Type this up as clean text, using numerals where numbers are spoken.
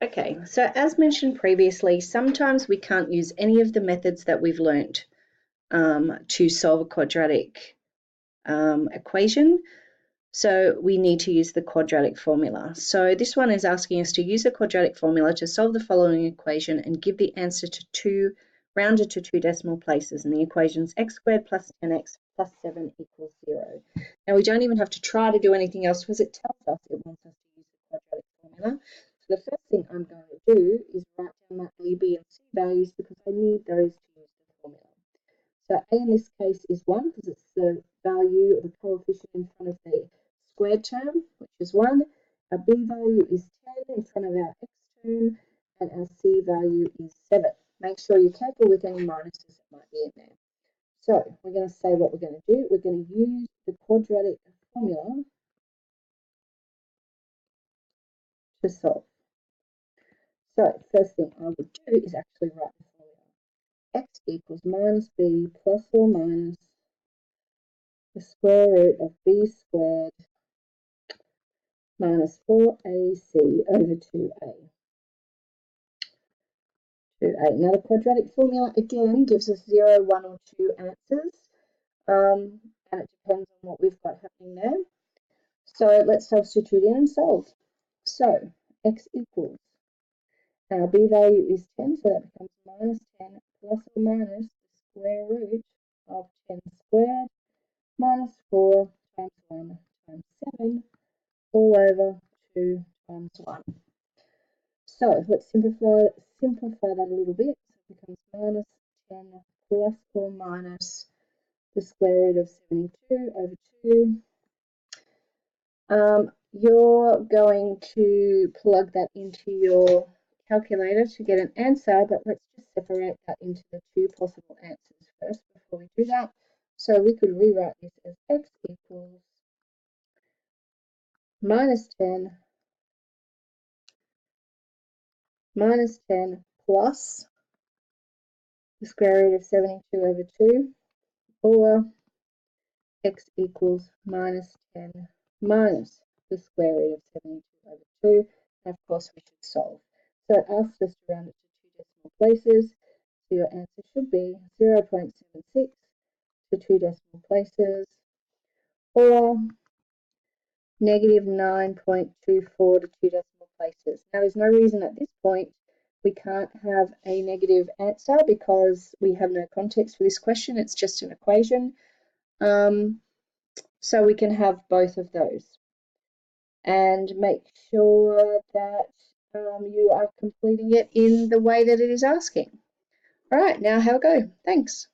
Okay, so as mentioned previously, sometimes we can't use any of the methods that we've learnt to solve a quadratic equation. So we need to use the quadratic formula. So this one is asking us to use the quadratic formula to solve the following equation and give the answer to rounded to 2 decimal places. And the equation is x squared plus 10x plus 7 equals 0. Now we don't even have to try to do anything else because it tells us it wants us to use the quadratic formula. So the first thing I'm going to do is write down my a, b, and c values because I need those to use the formula. So a in this case is 1 because it's the value of the coefficient in front of the squared term, which is 1. Our b value is 10 in front of our x term, and our c value is 7. Make sure you're careful with any minuses that might be in there. So we're going to say what we're going to do. We're going to use the quadratic formula to solve. So first thing I would do is actually write the formula. X equals minus b plus or minus the square root of b squared minus 4ac over 2a. Now the quadratic formula again gives us 0, 1 or 2 answers, and it depends on what we've got happening there. So let's substitute in and solve. So x equals, our b value is 10, so that becomes minus 10 plus or minus the square root of 10 squared minus 4 times 1 times 7 all over 2 times 1. So let's simplify that a little bit. So it becomes minus 10 plus or minus the square root of 72 over 2. You're going to plug that into your calculator to get an answer, but let's just separate that into the two possible answers first before we do that. So we could rewrite this as x equals minus 10 plus the square root of 72 over 2, or x equals minus 10 minus the square root of 72 over 2, and of course we should solve. So it asks us to round it to 2 decimal places, so your answer should be 0.76 to 2 decimal places, or negative 9.24 to 2 decimal places. Now there's no reason at this point we can't have a negative answer because we have no context for this question, it's just an equation. So we can have both of those. And make sure that you are completing it in the way that it is asking. All right, now have a go. Thanks.